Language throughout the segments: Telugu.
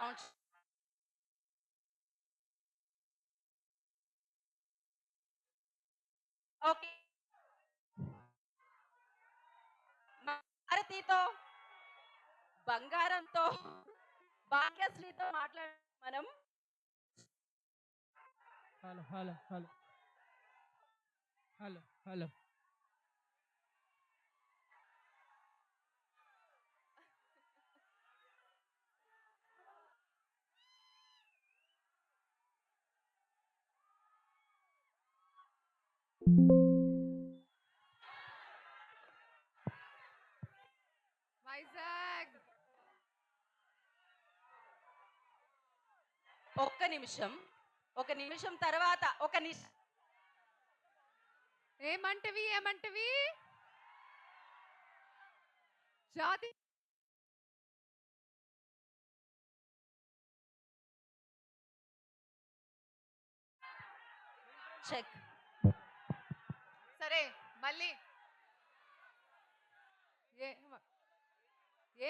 సౌండ్స్. ఓకే. భారతితో, బంగారంతో, భాగ్యశ్రీతో మనం. Hello hello hello hello hello Vizag. ఒక్క నిమిషం. ఒక నిమిషం తర్వాత ఏమంటవి ఏమంటవి జాతి చెక్. సరే మళ్ళీ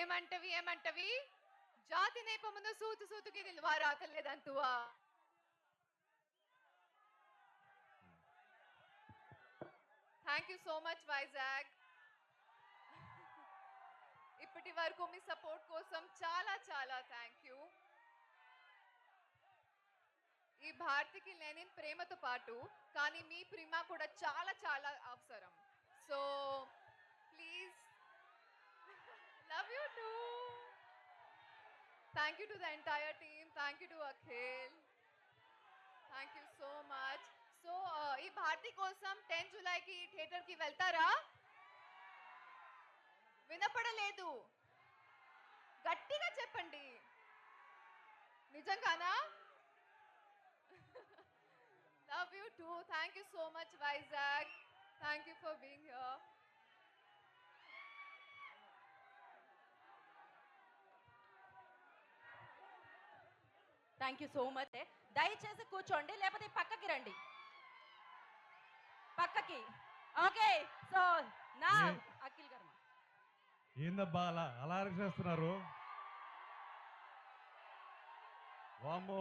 ఏమంటవి ఏమంటవి జాతి నేపమున సూతు సూతుకి నిల్వారాకలేదంతువా. Thank you so much Vizag. ఇప్పటి వరకు మీ సపోర్ట్ కోసం చాలా చాలా థ్యాంక్ యూ. ఈ భారతికి లేని ప్రేమతో పాటు కానీ మీ ప్రేమ కూడా చాలా చాలా అవసరం. So please love you two. Thank you to the entire team. Thank you to Akhil. Thank you so much. So ఈ భారతి కోసం 10 జూలైకి థియేటర్కి వెళ్తారా? వినపడలేదు, గట్టిగా చెప్పండి. నిజంగానా? Love you two. Thank you so much Vizag. Thank you for being here. Thank you so much. దయచేసి కూర్చోండి, లేకపోతే పక్కకి రండి. పక్కకి. ఓకే. సో నా అఖిల్ గారు ఏందబ్బా అలా అలా చేస్తున్నారు? వామ్మో,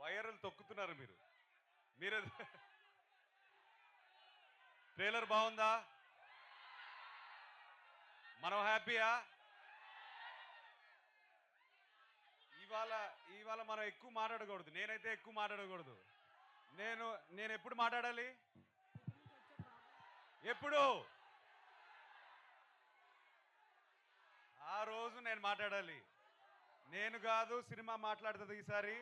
వైరల్ తొక్కుతున్నారు మీరు. మీరు ట్రైలర్ బాగుందా? మనం హ్యాపీయా? ఇవాళ ఇవాళ మనం ఎక్కువ మాట్లాడకూడదు. నేనైతే ఎక్కువ మాట్లాడకూడదు. నేను నేను ఎప్పుడు మాట్లాడాలి? ఎప్పుడు? ఆ రోజు నేను మాట్లాడాలి. నేను కాదు, సినిమా మాట్లాడుతుంది ఈసారి.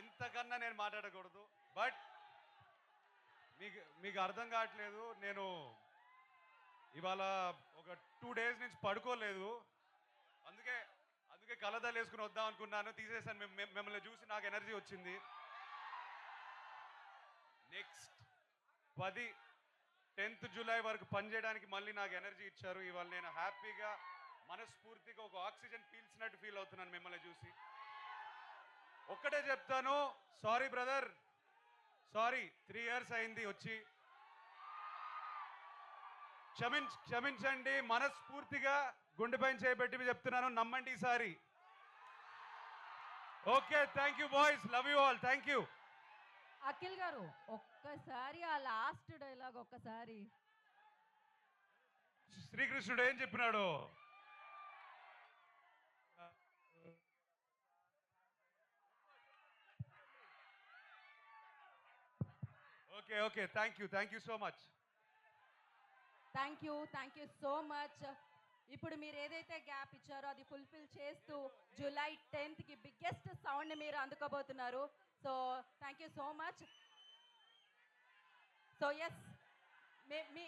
ఇంతకన్నా నేను మాట్లాడకూడదు. బట్ మీకు మీకు అర్థం కావట్లేదు. నేను ఇవాళ ఒక 2 డేస్ నుంచి పడుకోలేదు. అందుకే అందుకే కలదాలు వేసుకుని వద్దాం అనుకున్నాను. తీసేసాను. మిమ్మల్ని చూసి నాకు ఎనర్జీ వచ్చింది. నెక్స్ట్ 10th జూలై వరకు పనిచేయడానికి మళ్ళీ నాకు ఎనర్జీ ఇచ్చారు. ఇవాళ నేను హ్యాపీగా మనస్ఫూర్తిగా ఒక ఆక్సిజన్ పీల్చినట్టు ఫీల్ అవుతున్నాను మిమ్మల్ని చూసి. ఒక్కటే చెప్తాను, సారీ బ్రదర్, సారీ. 3 ఇయర్స్ అయింది వచ్చి. క్షమించండి. మనస్ఫూర్తిగా గుండెపైన చేయబెట్టి చెప్తున్నాను, నమ్మండి ఈసారి. Okay, thank you boys, love you all, thank you. Akhil గారు ఒక్కసారి ఆ లాస్ట్ డైలాగ్ ఒక్కసారి. శ్రీకృష్ణుడు ఏం చెప్పినాడు? Okay okay, thank you so much. Thank you so much. ఇప్పుడు మీరు ఏదైతే గ్యాప్ ఇచ్చారో అది ఫుల్ఫిల్ చేస్తూ జూలై 10th బిగ్గెస్ట్ సౌండ్ని మీరు అందుకోబోతున్నారు. So thank you so much. So yes, me